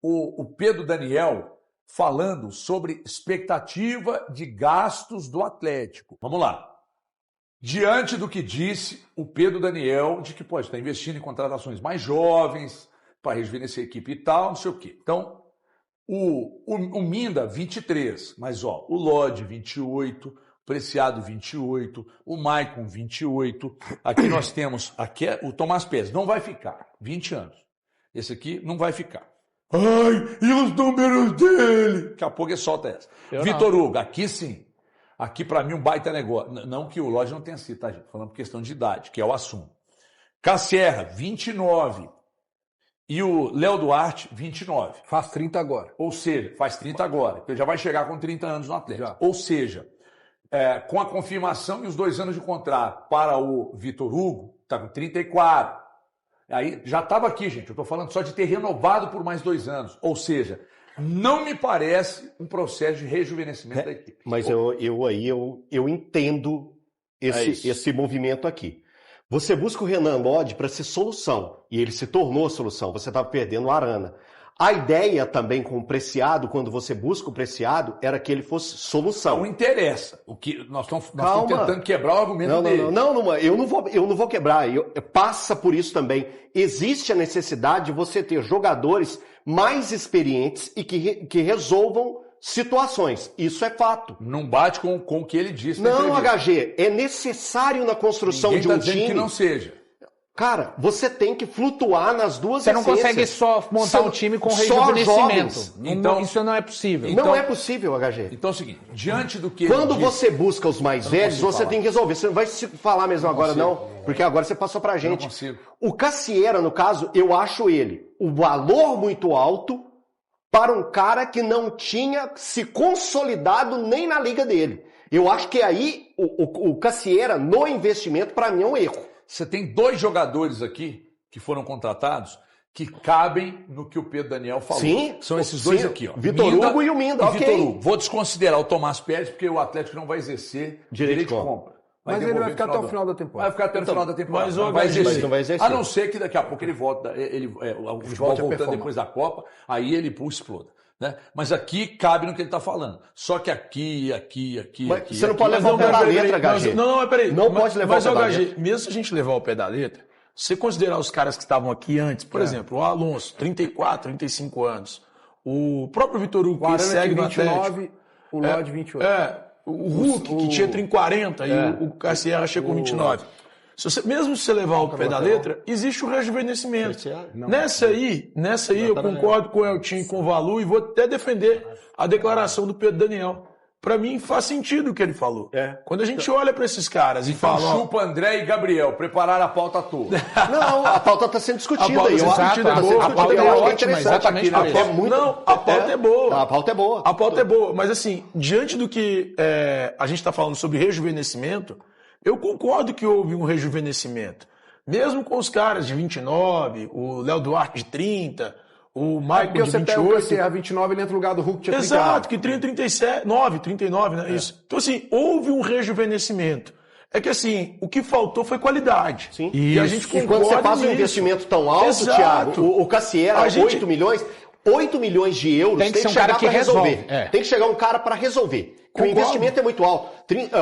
o Pedro Daniel falando sobre expectativa de gastos do Atlético. Vamos lá. Diante do que disse o Pedro Daniel, de que pode estar investindo em contratações mais jovens, para rejuvenescer a equipe e tal, não sei o quê. Então, o Minda, 23, mas ó, o Lodge, 28, o Preciado, 28, o Maicon, 28. Aqui nós temos, aqui é o Tomás Pérez, não vai ficar, 20 anos. Esse aqui não vai ficar. Ai, e os números dele? Daqui a pouco ele solta essa. Vitor Hugo, aqui sim. Aqui para mim um baita negócio. Não que o Lodge não tenha sido, tá, gente? Falando por questão de idade, que é o assunto. Cassierra, 29. E o Léo Duarte, 29. Faz 30 agora. Ou seja, faz 30 agora. Ele já vai chegar com 30 anos no Atlético. Já. Ou seja, com a confirmação e os 2 anos de contrato para o Vitor Hugo, está com 34. Aí já estava aqui, gente. Eu estou falando só de ter renovado por mais 2 anos. Ou seja, não me parece um processo de rejuvenescimento da equipe. Mas eu entendo esse movimento aqui. Você busca o Renan Lodge para ser solução, e ele se tornou a solução, você estava perdendo o Arana. A ideia também com o Preciado, quando você busca o Preciado, era que ele fosse solução. Não interessa. O que nós estamos tentando quebrar o argumento dele. Não, eu não vou quebrar, passa por isso também. Existe a necessidade de você ter jogadores mais experientes e que resolvam situações. Isso é fato. Não bate com o que ele disse. Não, HG, é necessário na construção de um time. Que não seja. Cara, você tem que flutuar nas duas essências. Você não consegue só montar um time com rejuvenescimento. Então, isso não é possível. Não é possível, HG. Então é o seguinte, diante do que quando você busca os mais velhos, você tem que resolver. Você não vai se falar mesmo agora, não? Porque agora você passou pra gente. Não consigo. O Cassieira, no caso, eu acho ele o valor muito alto para um cara que não tinha se consolidado nem na liga dele. Eu acho que aí o Cassieira, no investimento, para mim é um erro. Você tem 2 jogadores aqui que foram contratados que cabem no que o Pedro Daniel falou. Sim. São esses 2 aqui, ó. Vitor Hugo e o Minda, ok. Vitor Hugo. Vou desconsiderar o Tomás Pérez porque o Atlético não vai exercer direito de compra. Mas ele vai ficar até o final da temporada. Vai ficar até o final da temporada. Mas não vai exercer. A não ser que daqui a pouco ele volta, o futebol voltando depois da Copa, aí ele exploda. Né? Mas aqui cabe no que ele está falando. Só que aqui. Você não pode levar o pé da letra, HG. Não, peraí. Não pode levar o pé da letra. Mesmo se a gente levar o pé da letra, se você considerar os caras que estavam aqui antes, por exemplo, o Alonso, 34, 35 anos, o próprio Vitor Hugo, que segue no Atlético. O Lodge, 28. O Hulk, que tinha 40, e o Cassierra chegou com 29. Mesmo se você levar o pé da letra, existe o rejuvenescimento. Nessa aí eu concordo com o Eltinho e com o Valu e vou até defender a declaração do Pedro Daniel. Para mim faz sentido o que ele falou. Quando a gente olha para esses caras e fala... Chupa André e Gabriel, prepararam a pauta toda. Não, a pauta está sendo discutida. A pauta é ótima, exatamente por isso. Não, a pauta é boa. A pauta é boa. A pauta é boa, mas assim, diante do que a gente está falando sobre rejuvenescimento, eu concordo que houve um rejuvenescimento. Mesmo com os caras de 29, o Léo Duarte de 30, o Michael de 28. Porque você pega o Cassierra 29, ele entra no lugar do Hulk, tinha 30. Exato, que 39, né? Isso. Então, assim, houve um rejuvenescimento. É que, assim, o que faltou foi qualidade. Sim. E a gente concorda quando você faz um investimento tão alto, Thiago, o Cassierra, 8 milhões... 8 milhões de euros tem que chegar para resolver. Tem que chegar um cara para resolver. O investimento é muito alto.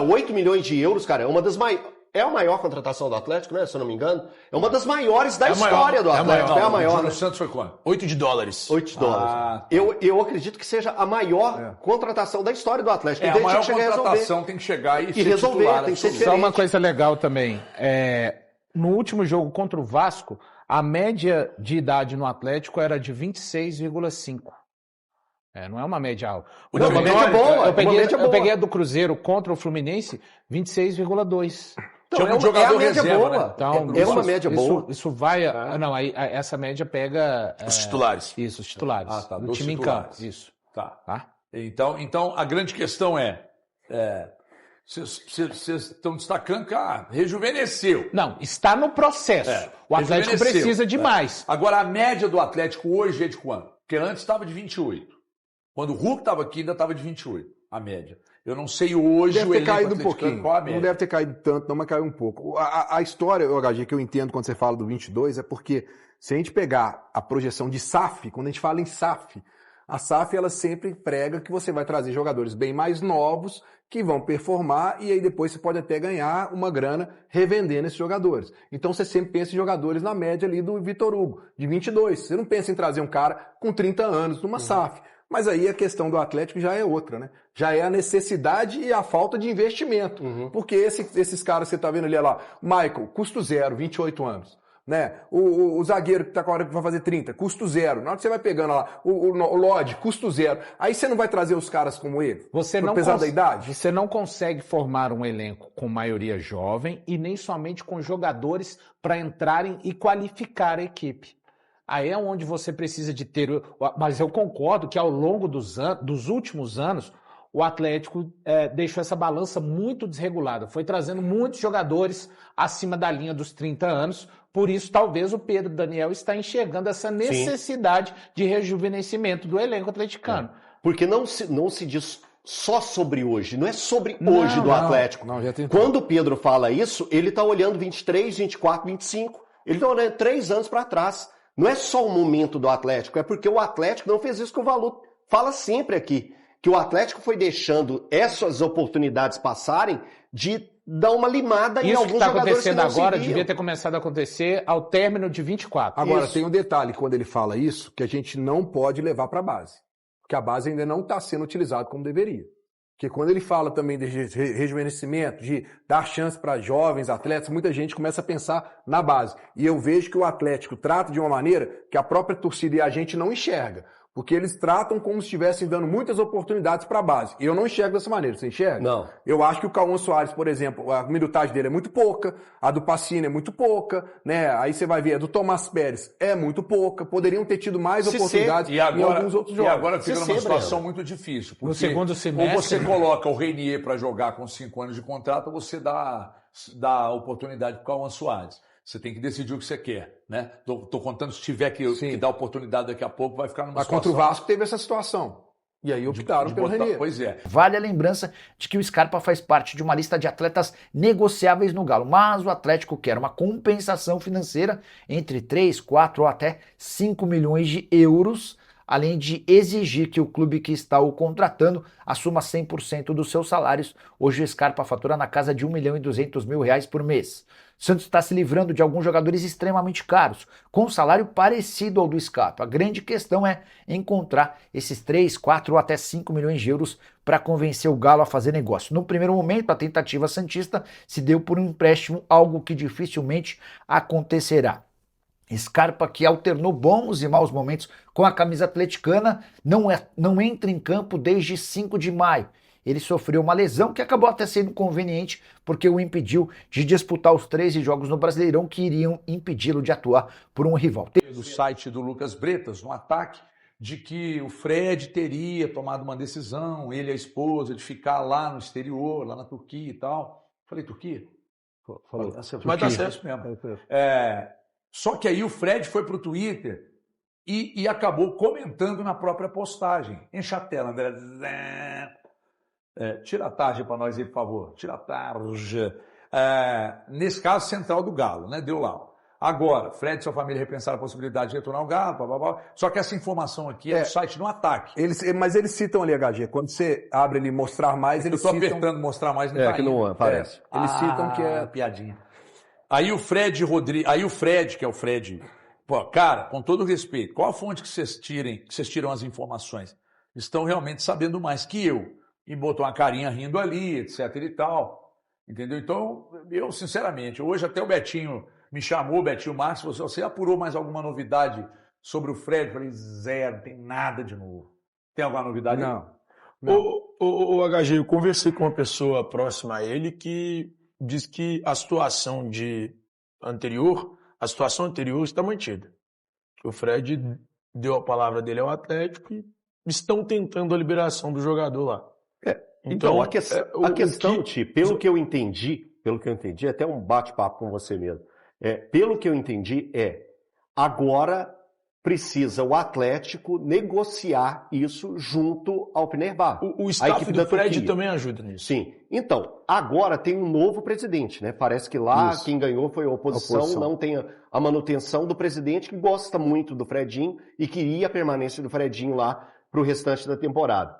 8 milhões de euros, cara, é uma das maiores. É a maior contratação do Atlético, né? Se eu não me engano. É uma das maiores da história do Atlético. É a maior. O Santos foi quanto? 8 de dólares. 8 de dólares. Tá. Eu acredito que seja a maior contratação da história do Atlético. A maior contratação tem que chegar e ser resolver. Titular, tem que ser Só uma coisa legal também. No último jogo contra o Vasco, a média de idade no Atlético era de 26,5. Não é uma média alta. Não, uma média boa. Eu peguei a do Cruzeiro contra o Fluminense, 26,2. Então, é um jogador reserva, boa. né? Então, é uma média boa. Isso vai... Não, aí essa média pega... Os titulares. Isso, os titulares. Tá, do time titulares. em campo. Isso. Tá. Então, a grande questão vocês estão destacando que rejuvenesceu. Não, está no processo. O Atlético precisa de mais. Agora, a média do Atlético hoje é de quanto? Porque antes estava de 28. Quando o Hulk estava aqui, ainda estava de 28. a média. Eu não sei hoje deve ter caído um pouquinho. Qual a média. Não deve ter caído tanto, não, mas caiu um pouco. A história, HG, que eu entendo quando você fala do 22, é porque se a gente pegar a projeção de SAF, quando a gente fala em SAF, a SAF ela sempre prega que você vai trazer jogadores bem mais novos que vão performar e aí depois você pode até ganhar uma grana revendendo esses jogadores. Então você sempre pensa em jogadores na média ali do Vitor Hugo, de 22. Você não pensa em trazer um cara com 30 anos numa SAF. Mas aí a questão do Atlético já é outra, né? Já é a necessidade e a falta de investimento. Porque esses caras que você tá vendo ali, olha lá, Michael, custo zero, 28 anos. Né? O zagueiro que tá com a hora que vai fazer 30, custo zero. Na hora que você vai pegando lá, o Lodge, custo zero. Aí você não vai trazer os caras como ele? Apesar da idade? Você não consegue formar um elenco com maioria jovem e nem somente com jogadores para entrarem e qualificar a equipe. Aí é onde você precisa de ter... Mas eu concordo que ao longo dos últimos anos, o Atlético deixou essa balança muito desregulada. Foi trazendo muitos jogadores acima da linha dos 30 anos. Por isso, talvez o Pedro Daniel está enxergando essa necessidade de rejuvenescimento do elenco atleticano. Porque não se diz só sobre hoje, não é sobre hoje do Atlético. Quando o Pedro fala isso, ele está olhando 23, 24, 25. Ele está olhando 3 anos para trás. Não é só o momento do Atlético, é porque o Atlético não fez isso que o Valu fala sempre aqui, que o Atlético foi deixando essas oportunidades passarem de dar uma limada em alguns jogadores que não acontecendo agora devia ter começado a acontecer ao término de 24. Agora, tem um detalhe quando ele fala isso, que a gente não pode levar para a base, porque a base ainda não está sendo utilizada como deveria. Porque quando ele fala também de rejuvenescimento, de dar chance para jovens atletas, muita gente começa a pensar na base. E eu vejo que o Atlético trata de uma maneira que a própria torcida e a gente não enxerga. Porque eles tratam como se estivessem dando muitas oportunidades para a base. E eu não enxergo dessa maneira. Você enxerga? Não. Eu acho que o Cauã Soares, por exemplo, a minutagem dele é muito pouca, a do Pacini é muito pouca, né? Aí você vai ver, a do Tomás Pérez é muito pouca. Poderiam ter tido mais oportunidades em alguns outros jogos. E agora fica numa situação muito difícil. Porque no segundo semestre... Ou você coloca o Reinier para jogar com 5 anos de contrato, ou você dá oportunidade para o Cauã Soares. Você tem que decidir o que você quer, né? Tô contando, se tiver que dar oportunidade daqui a pouco, vai ficar numa situação... Mas contra o Vasco teve essa situação. E aí optaram pelo Reinier. Pois é. Vale a lembrança de que o Scarpa faz parte de uma lista de atletas negociáveis no Galo, mas o Atlético quer uma compensação financeira entre 3, 4 ou até 5 milhões de euros, além de exigir que o clube que está o contratando assuma 100% dos seus salários. Hoje o Scarpa fatura na casa de R$1.200.000 por mês. Santos está se livrando de alguns jogadores extremamente caros, com um salário parecido ao do Scarpa. A grande questão é encontrar esses 3, 4 ou até 5 milhões de euros para convencer o Galo a fazer negócio. No primeiro momento, a tentativa santista se deu por um empréstimo, algo que dificilmente acontecerá. Scarpa, que alternou bons e maus momentos com a camisa atleticana, não entra em campo desde 5 de maio. Ele sofreu uma lesão que acabou até sendo conveniente porque o impediu de disputar os 13 jogos no Brasileirão que iriam impedi-lo de atuar por um rival. Do site do Lucas Bretas, no ataque, de que o Fred teria tomado uma decisão, ele e a esposa, de ficar lá no exterior, lá na Turquia e tal. Falei, Turquia? Falou. Mas tá certo. Isso mesmo. Só que aí o Fred foi pro Twitter e acabou comentando na própria postagem. Enche a tela, André. Tira a tarde para nós aí, por favor. Tira a tarde. Nesse caso, central do Galo, né? Deu lá. Agora, Fred e sua família repensaram a possibilidade de retornar ao Galo, blá, blá, blá. Só que essa informação aqui é do site no ataque. Mas eles citam ali, HG, quando você abre ele mostrar mais, eles citam... Eu tô apertando mostrar mais, não tá que não aparece. Eles citam que é... piadinha. Aí o Fred, que é o Fred... Pô, cara, com todo respeito, qual a fonte que vocês tiram as informações? Estão realmente sabendo mais que eu. E botou uma carinha rindo ali, etc e tal. Entendeu? Então, eu, sinceramente, hoje até o Betinho me chamou, Betinho Marques, você apurou mais alguma novidade sobre o Fred? Eu falei, zero, não tem nada de novo. Tem alguma novidade? Não. O HG, eu conversei com uma pessoa próxima a ele que diz que a situação anterior está mantida. O Fred deu a palavra dele ao Atlético e estão tentando a liberação do jogador lá. Então, a questão, Ti, pelo que eu entendi, até um bate-papo com você mesmo, pelo que eu entendi agora precisa o Atlético negociar isso junto ao Fenerbahçe. O staff do Fred também ajuda nisso. Sim. Então, agora tem um novo presidente, né? Parece que lá quem ganhou foi a oposição, não tem a manutenção do presidente que gosta muito do Fredinho e queria a permanência do Fredinho lá para o restante da temporada.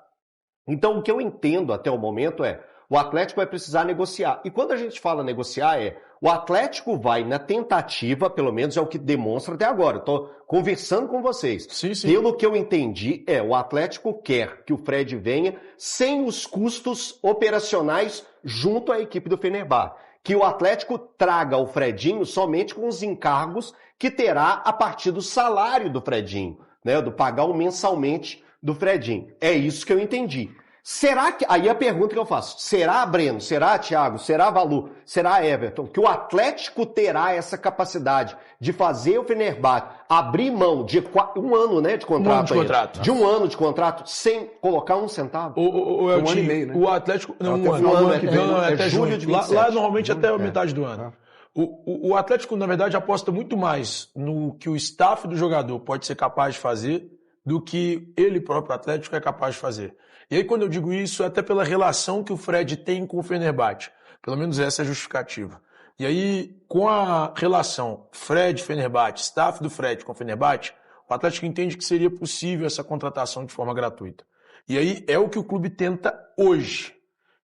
Então, o que eu entendo até o momento o Atlético vai precisar negociar. E quando a gente fala negociar, o Atlético vai na tentativa, pelo menos é o que demonstra até agora. Estou conversando com vocês. Sim. Pelo que eu entendi, o Atlético quer que o Fred venha sem os custos operacionais junto à equipe do Fenerbahçe. Que o Atlético traga o Fredinho somente com os encargos que terá a partir do salário do Fredinho, né? Do pagar mensalmente do Fredinho. É isso que eu entendi. Será que... Aí a pergunta que eu faço. Será, Breno? Será, Thiago? Será, Valu? Será, Everton? Que o Atlético terá essa capacidade de fazer o Fenerbahçe abrir mão de um ano, né, de contrato. De um ano de contrato sem colocar um centavo? Um ano e meio, né? O Atlético... Não, até julho de 27. Lá normalmente até a metade do ano. O Atlético, na verdade, aposta muito mais no que o staff do jogador pode ser capaz de fazer do que ele próprio, Atlético, é capaz de fazer. E aí, quando eu digo isso, é até pela relação que o Fred tem com o Fenerbahçe. Pelo menos essa é a justificativa. E aí, com a relação Fred-Fenerbahçe, staff do Fred com o Fenerbahçe, o Atlético entende que seria possível essa contratação de forma gratuita. E aí, é o que o clube tenta hoje.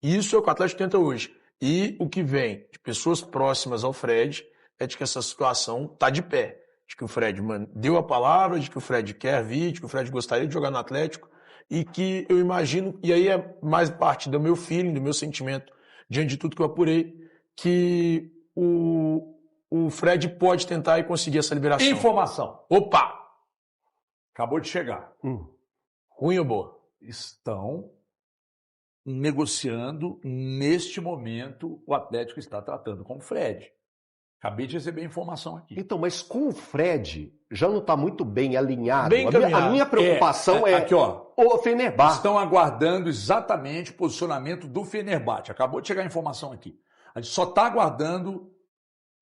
Isso é o que o Atlético tenta hoje. E o que vem de pessoas próximas ao Fred é de que essa situação está de pé. De que o Fred deu a palavra, de que o Fred quer vir, de que o Fred gostaria de jogar no Atlético. E que eu imagino, e aí é mais parte do meu feeling, do meu sentimento, diante de tudo que eu apurei, que o Fred pode tentar e conseguir essa liberação. Informação. Opa! Acabou de chegar. Ruim ou boa? Estão negociando, neste momento, o Atlético está tratando com o Fred. Acabei de receber a informação aqui. Então, mas com o Fred, já não está muito bem alinhado. Bem a minha preocupação aqui, ó, o Fenerbahçe. Estão aguardando exatamente o posicionamento do Fenerbahçe. Acabou de chegar a informação aqui. A gente só está aguardando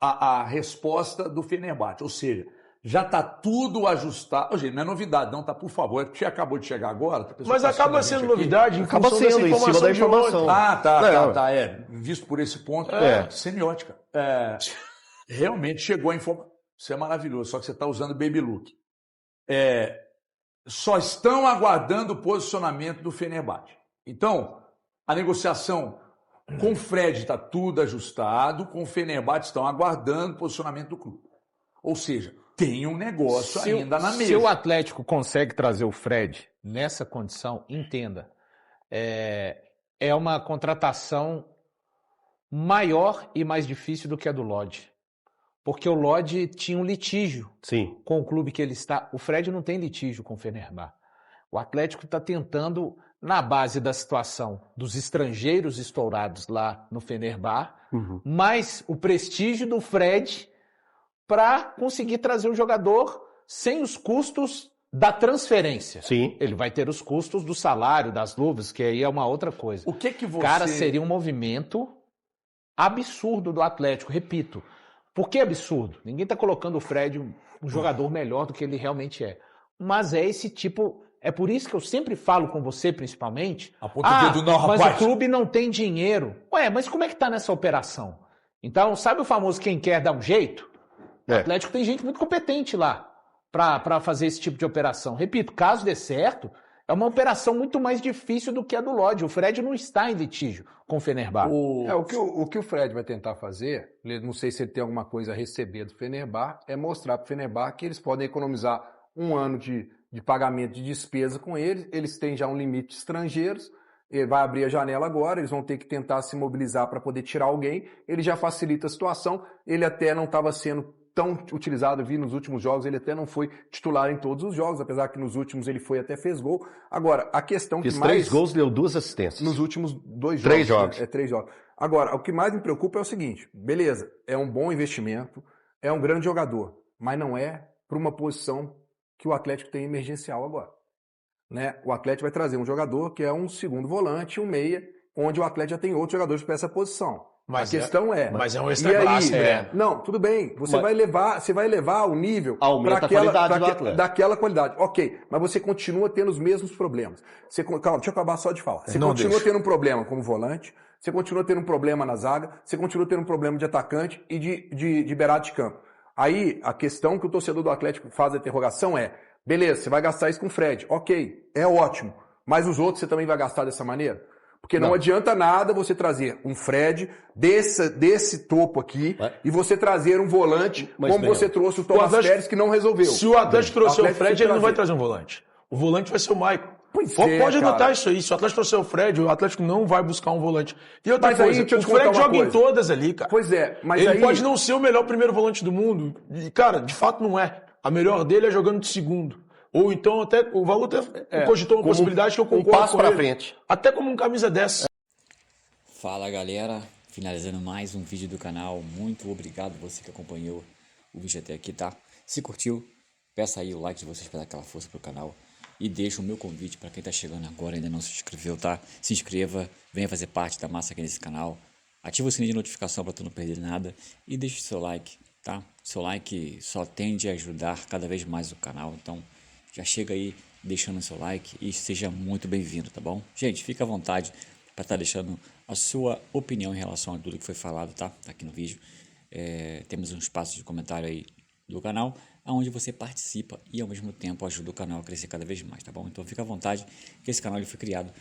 a resposta do Fenerbahçe. Ou seja, já está tudo ajustado. Gente, não é novidade, não, tá? Por favor, é porque acabou de chegar agora. Mas acaba sendo novidade, acaba sendo em cima da informação. Tá. Visto por esse ponto, semiótica. Realmente chegou a informação. Isso é maravilhoso, só que você está usando Baby Look. Só estão aguardando o posicionamento do Fenerbahçe. Então, a negociação com o Fred está tudo ajustado, com o Fenerbahçe estão aguardando o posicionamento do clube. Ou seja, tem um negócio ainda na mesa. Se o Atlético consegue trazer o Fred nessa condição, entenda, é uma contratação maior e mais difícil do que a do Lodge. Porque o Lodge tinha um litígio com o clube que ele está. O Fred não tem litígio com o Fenerbahçe. O Atlético está tentando, na base da situação dos estrangeiros estourados lá no Fenerbahçe, mais o prestígio do Fred para conseguir trazer o jogador sem os custos da transferência. Sim. Ele vai ter os custos do salário, das luvas, que aí é uma outra coisa. O que você... Cara, seria um movimento absurdo do Atlético, repito. Por que absurdo? Ninguém está colocando o Fred um jogador melhor do que ele realmente é. Mas é esse tipo... É por isso que eu sempre falo com você, principalmente... Mas o clube não tem dinheiro. Mas como é que tá nessa operação? Então, sabe o famoso quem quer dar um jeito? O Atlético tem gente muito competente lá para fazer esse tipo de operação. Repito, caso dê certo, é uma operação muito mais difícil do que a do Lodge. O Fred não está em litígio com o Fenerbahçe. O que o Fred vai tentar fazer, não sei se ele tem alguma coisa a receber do Fenerbahçe, é mostrar para o Fenerbahçe que eles podem economizar um ano de pagamento de despesa com eles têm já um limite de estrangeiros, ele vai abrir a janela agora, eles vão ter que tentar se mobilizar para poder tirar alguém, ele já facilita a situação, ele até não estava sendo tão utilizado, eu vi nos últimos jogos, ele até não foi titular em todos os jogos, apesar que nos últimos ele foi até fez gol. Agora, a questão que mais... 3 gols, deu 2 assistências. Nos últimos 2 jogos. 3 jogos. 3 jogos. Agora, o que mais me preocupa é o seguinte, beleza, é um bom investimento, é um grande jogador, mas não é para uma posição que o Atlético tem emergencial agora. Né? O Atlético vai trazer um jogador que é um segundo volante, um meia, onde o Atlético já tem outros jogadores para essa posição. Mas a questão Mas é um extra classe, né? Não, tudo bem. Você vai levar o nível aumenta a qualidade daquela qualidade. Ok, mas você continua tendo os mesmos problemas. Calma, deixa eu acabar só de falar. Você continua tendo um problema como volante, você continua tendo um problema na zaga, você continua tendo um problema de atacante e de beirada de campo. Aí, a questão que o torcedor do Atlético faz a interrogação é, beleza, você vai gastar isso com o Fred. Ok, é ótimo. Mas os outros você também vai gastar dessa maneira? Porque não adianta nada você trazer um Fred desse topo aqui e você trazer um volante como você trouxe o Thomas Pérez, que não resolveu. Se o Atlético trouxer o Fred, ele não vai trazer um volante. O volante vai ser o Maicon. Pode anotar isso aí. Se o Atlético trouxer o Fred, o Atlético não vai buscar um volante. E outra coisa, o Fred joga em todas ali, cara. Pois é, mas ele pode não ser o melhor primeiro volante do mundo. E, cara, de fato não é. A melhor dele é jogando de segundo. Ou então até o Valu cogitou uma possibilidade que eu concordo passo para frente. Até como um camisa 10. Fala galera, finalizando mais um vídeo do canal. Muito obrigado você que acompanhou o vídeo até aqui, tá? Se curtiu, peça aí o like de vocês para dar aquela força pro canal. E deixa o meu convite para quem tá chegando agora e ainda não se inscreveu, tá? Se inscreva, venha fazer parte da massa aqui nesse canal. Ativa o sininho de notificação para tu não perder nada. E deixa o seu like, tá? Seu like só tende a ajudar cada vez mais o canal, então já chega aí deixando o seu like e seja muito bem-vindo, tá bom? Gente, fica à vontade para estar deixando a sua opinião em relação a tudo que foi falado, tá? Aqui no vídeo. Temos um espaço de comentário aí do canal, onde você participa e ao mesmo tempo ajuda o canal a crescer cada vez mais, tá bom? Então fica à vontade, que esse canal ele foi criado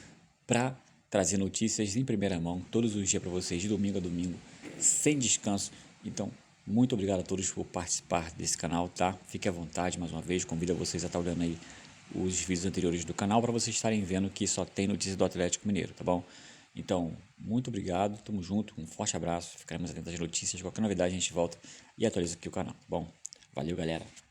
para trazer notícias em primeira mão, todos os dias para vocês, de domingo a domingo, sem descanso. Então, muito obrigado a todos por participar desse canal, tá? Fique à vontade, mais uma vez, convido vocês a estar olhando aí os vídeos anteriores do canal para vocês estarem vendo que só tem notícias do Atlético Mineiro, tá bom? Então, muito obrigado, tamo junto, um forte abraço, ficaremos atentos às notícias, qualquer novidade a gente volta e atualiza aqui o canal, tá bom? Valeu, galera!